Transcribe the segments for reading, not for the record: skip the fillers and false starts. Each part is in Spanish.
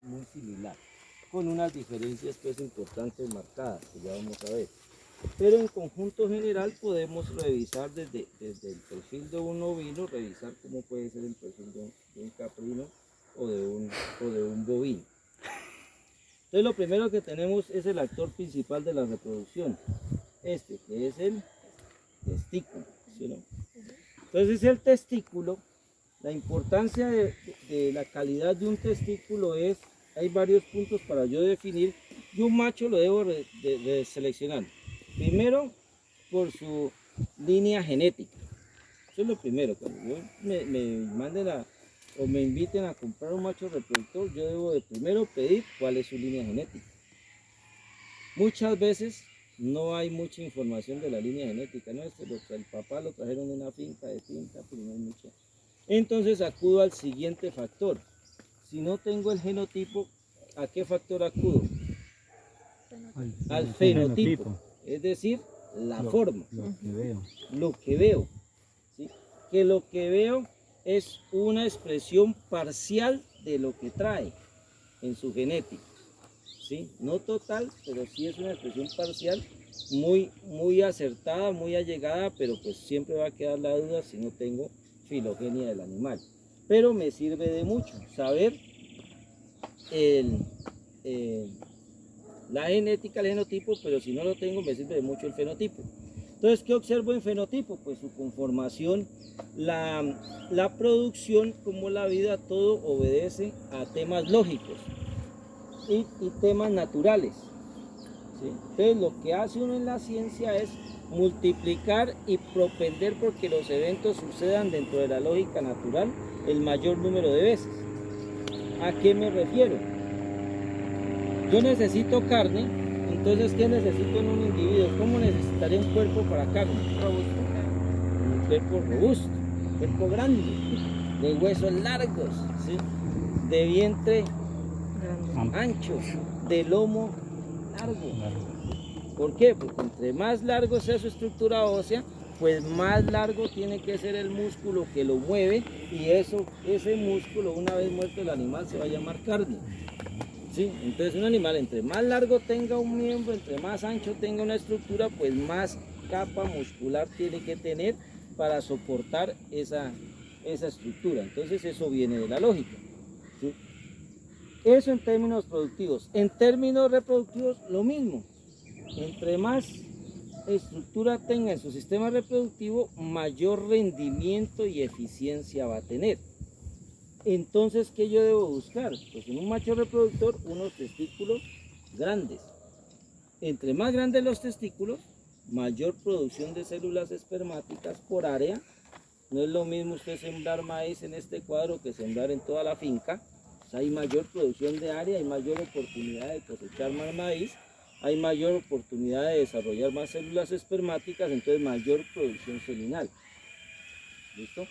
muy similar, con unas diferencias pues importantes marcadas, que ya vamos a ver. Pero en conjunto general podemos revisar desde el perfil de un ovino, revisar cómo puede ser el perfil de un caprino o de un bovino. Entonces lo primero que tenemos es el actor principal de la reproducción, que es el testículo, ¿sí o no? Entonces el testículo, la importancia de la calidad de un testículo es, hay varios puntos para yo definir, y un macho lo debo de seleccionar. Primero, por su línea genética. Eso es lo primero. Cuando yo me manden o me inviten a comprar un macho reproductor, yo debo de primero pedir cuál es su línea genética. Muchas veces no hay mucha información de la línea genética, ¿no? El papá lo trajeron de una finca de tinta, pero no hay mucha. Entonces acudo al siguiente factor. Si no tengo el genotipo, ¿a qué factor acudo? Al fenotipo, es decir, la forma. Lo que veo. ¿Sí? Que lo que veo es una expresión parcial de lo que trae en su genética. ¿Sí? No total, pero sí es una expresión parcial muy acertada, muy allegada, pero pues siempre va a quedar la duda si no tengo filogenia del animal. Pero me sirve de mucho saber la genética, el genotipo, pero si no lo tengo me sirve de mucho el fenotipo. Entonces, ¿qué observo en fenotipo? Pues su conformación, la producción, como la vida, todo obedece a temas lógicos y temas naturales. ¿Sí? Entonces, lo que hace uno en la ciencia es multiplicar y propender porque los eventos sucedan dentro de la lógica natural el mayor número de veces. ¿A qué me refiero? Yo necesito carne, entonces ¿qué necesito en un individuo? ¿Cómo necesitaría un cuerpo para carne? Robusto. Un cuerpo robusto, un cuerpo grande, de huesos largos, ¿sí? De vientre ancho, de lomo largo. ¿Por qué? Porque entre más largo sea su estructura ósea, pues más largo tiene que ser el músculo que lo mueve, y ese músculo, una vez muerto el animal, se va a llamar carne. ¿Sí? Entonces un animal, entre más largo tenga un miembro, entre más ancho tenga una estructura, pues más capa muscular tiene que tener para soportar esa estructura. Entonces eso viene de la lógica. ¿Sí? Eso en términos productivos. En términos reproductivos, lo mismo. Entre más estructura tenga en su sistema reproductivo, mayor rendimiento y eficiencia va a tener. Entonces, ¿qué yo debo buscar? Pues en un macho reproductor, unos testículos grandes. Entre más grandes los testículos, mayor producción de células espermáticas por área. No es lo mismo usted sembrar maíz en este cuadro que sembrar en toda la finca. O sea, hay mayor producción de área, hay mayor oportunidad de cosechar más maíz, hay mayor oportunidad de desarrollar más células espermáticas, entonces mayor producción seminal. ¿Listo?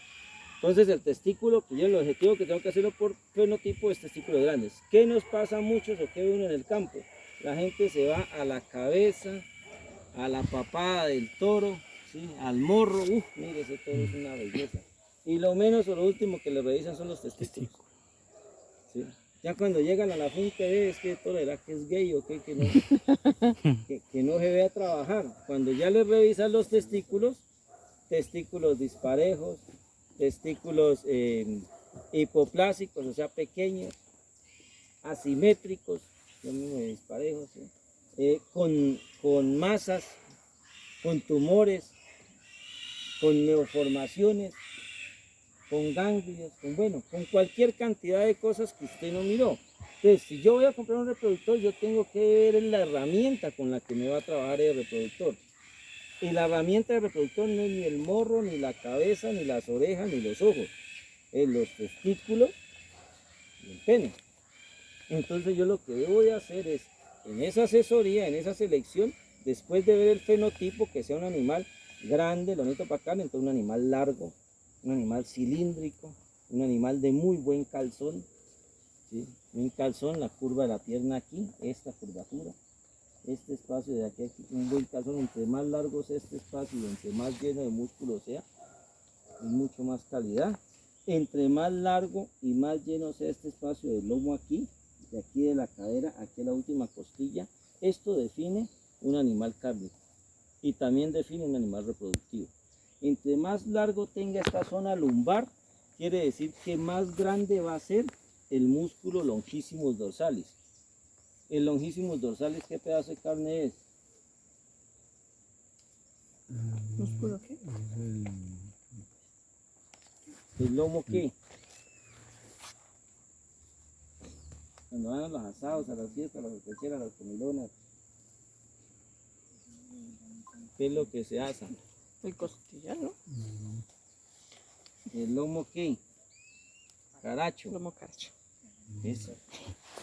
Entonces el testículo, pues yo el objetivo que tengo que hacerlo por fenotipo es testículos grandes. ¿Qué nos pasa a muchos o qué ve uno en el campo? La gente se va a la cabeza, a la papada del toro, ¿sí? Al morro. Mire, ese toro es una belleza. Y lo menos o lo último que le revisan son los testículos. ¿Sí? Ya cuando llegan a la finca, es que toro era que es gay o que no se ve a trabajar. Cuando ya les revisan los testículos disparejos, testículos hipoplásicos, o sea, pequeños, asimétricos, lo mismo de disparejos, ¿sí? Con masas, con tumores, con neoformaciones, con ganglios, con cualquier cantidad de cosas que usted no miró. Entonces, si yo voy a comprar un reproductor, yo tengo que ver la herramienta con la que me va a trabajar el reproductor. Y la herramienta del reproductor no es ni el morro, ni la cabeza, ni las orejas, ni los ojos. Es los testículos y el pene. Entonces yo lo que debo de hacer es, en esa asesoría, en esa selección, después de ver el fenotipo, que sea un animal grande, lo necesito para acá, entonces un animal largo, un animal cilíndrico, un animal de muy buen calzón, ¿sí? Un calzón, la curva de la pierna aquí, esta curvatura, este espacio de aquí a aquí, un buen calzón. Entre más largo sea este espacio y entre más lleno de músculo sea, es mucho más calidad. Entre más largo y más lleno sea este espacio del lomo aquí, de aquí de la cadera, aquí a la última costilla, esto define un animal cárnico y también define un animal reproductivo. Entre más largo tenga esta zona lumbar, quiere decir que más grande va a ser el músculo longísimos dorsalis. El longísimos dorsalis, ¿qué pedazo de carne es? ¿Músculo qué? ¿El lomo qué? Cuando van a los asados, a las fiestas, a las cocheras, a las comilonas, ¿qué es lo que se asa? El costillar, ¿no? ¿El lomo qué? Caracho. Lomo caracho. Eso.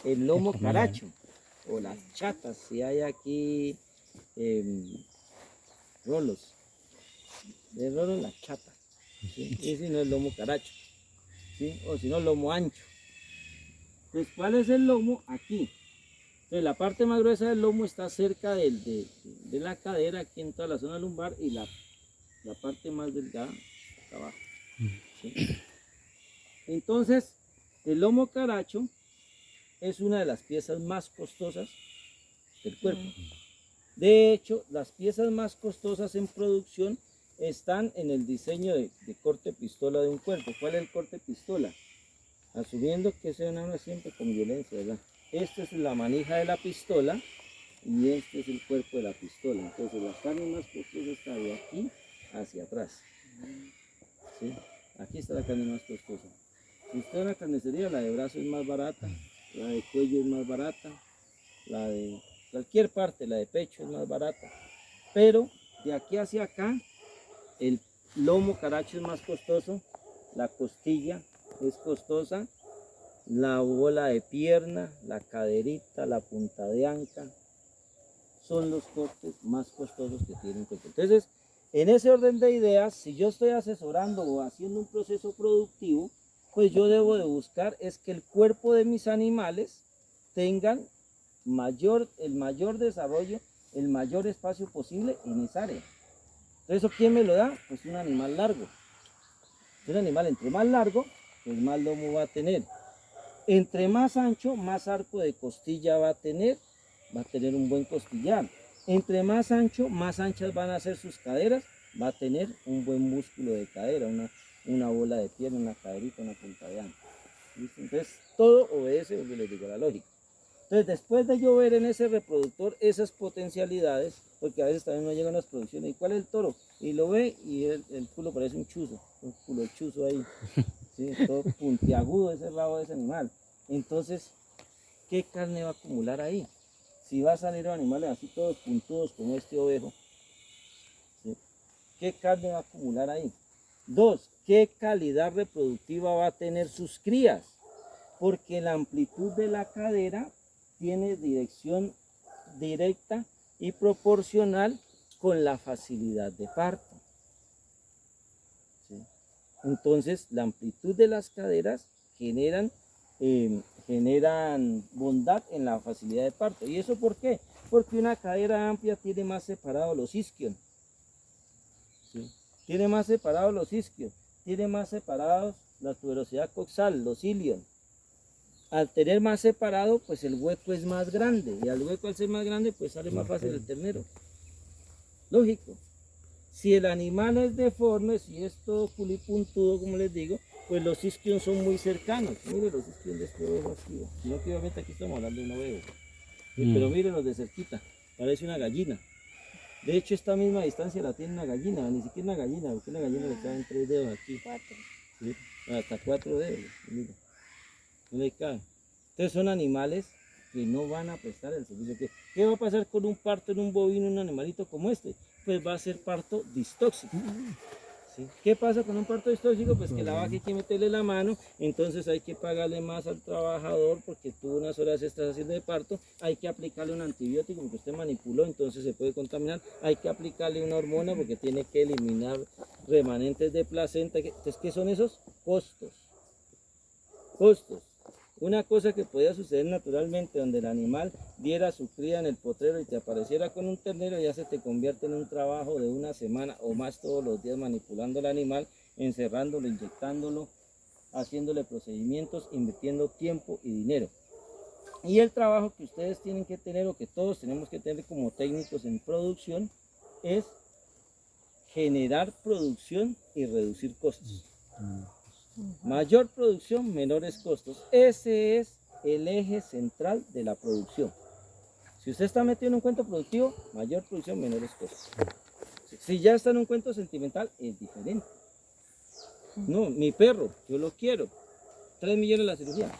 El lomo caracho. O las chatas, si hay aquí rolos. De rolos las chatas. ¿Sí? Y si no el lomo caracho. ¿Sí? O si no lomo ancho. Entonces, ¿cuál es el lomo? Aquí. Entonces, la parte más gruesa del lomo está cerca de la cadera, aquí en toda la zona lumbar, y la parte más delgada está abajo. ¿Sí? Entonces, el lomo caracho es una de las piezas más costosas del cuerpo. De hecho, las piezas más costosas en producción están en el diseño de corte pistola de un cuerpo. ¿Cuál es el corte pistola? Asumiendo que se habla siempre con violencia, ¿verdad? Esta es la manija de la pistola y este es el cuerpo de la pistola. Entonces la carne más costosa está de aquí hacia atrás. ¿Sí? Aquí está la carne más costosa. Si usted va a una carnicería, la de brazo es más barata, la de cuello es más barata, la de cualquier parte, la de pecho es más barata. Pero de aquí hacia acá, el lomo caracho es más costoso, la costilla es costosa, la bola de pierna, la caderita, la punta de anca, son los cortes más costosos que tiene un cuerpo. Entonces, en ese orden de ideas, si yo estoy asesorando o haciendo un proceso productivo, pues yo debo de buscar es que el cuerpo de mis animales tengan el mayor desarrollo, el mayor espacio posible en esa área. Entonces, ¿eso quién me lo da? Pues un animal largo. Un animal entre más largo, pues más lomo va a tener. Entre más ancho, más arco de costilla va a tener un buen costillar. Entre más ancho, más anchas van a ser sus caderas, va a tener un buen músculo de cadera, una bola de pierna, una caderita, una punta de anca. ¿Listo? Entonces, todo obedece, lo que les digo, la lógica. Entonces, después de yo ver en ese reproductor esas potencialidades, porque a veces también no llegan las producciones, ¿y cuál es el toro? Y lo ve y el culo parece un chuzo, un culo chuzo ahí, ¿sí? Todo puntiagudo ese rabo de ese animal. Entonces, ¿qué carne va a acumular ahí? Si va a salir animales así todos puntudos como este ovejo, ¿sí? ¿Qué carne va a acumular ahí? Dos, ¿qué calidad reproductiva va a tener sus crías? Porque la amplitud de la cadera tiene dirección directa y proporcional con la facilidad de parto. ¿Sí? Entonces, la amplitud de las caderas generan bondad en la facilidad de parto. ¿Y eso por qué? Porque una cadera amplia tiene más separados los isquios. ¿Sí? Tiene más separados los isquios, tiene más separados la tuberosidad coxal, los ilion. Al tener más separado, pues el hueco es más grande, y al hueco al ser más grande, pues sale más fácil el ternero. Lógico. Si el animal es deforme, si es todo culipuntudo, como les digo, pues los isquios son muy cercanos. Miren los isquios de este ovejo así, sino que obviamente aquí estamos hablando de un ovejo. Pero mírenlos de cerquita, parece una gallina. De hecho, esta misma distancia la tiene una gallina, ni siquiera una gallina, porque una gallina le caen 3 dedos aquí. 4. ¿Sí? Hasta 4 dedos, mira. No le cae. Entonces son animales que no van a prestar el servicio. ¿Qué va a pasar con un parto en un bovino, un animalito como este? Pues va a ser parto distóxico. ¿Sí? ¿Qué pasa con un parto distóxico? Pues que la vaca hay que meterle la mano, entonces hay que pagarle más al trabajador porque tuvo unas horas extras haciendo de parto, hay que aplicarle un antibiótico porque usted manipuló, entonces se puede contaminar, hay que aplicarle una hormona porque tiene que eliminar remanentes de placenta. Entonces, ¿qué son esos? Costos. Costos. Una cosa que podía suceder naturalmente, donde el animal diera su cría en el potrero y te apareciera con un ternero, ya se te convierte en un trabajo de una semana o más todos los días manipulando el animal, encerrándolo, inyectándolo, haciéndole procedimientos, invirtiendo tiempo y dinero. Y el trabajo que ustedes tienen que tener, o que todos tenemos que tener como técnicos en producción, es generar producción y reducir costos. Mayor producción, menores costos. Ese es el eje central de la producción. Si usted está metido en un cuento productivo, mayor producción, menores costos. Si ya está en un cuento sentimental, es diferente. No, mi perro, yo lo quiero. 3 millones la cirugía.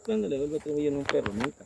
¿Cuándo le vuelvo 3 millones a un perro? Nunca.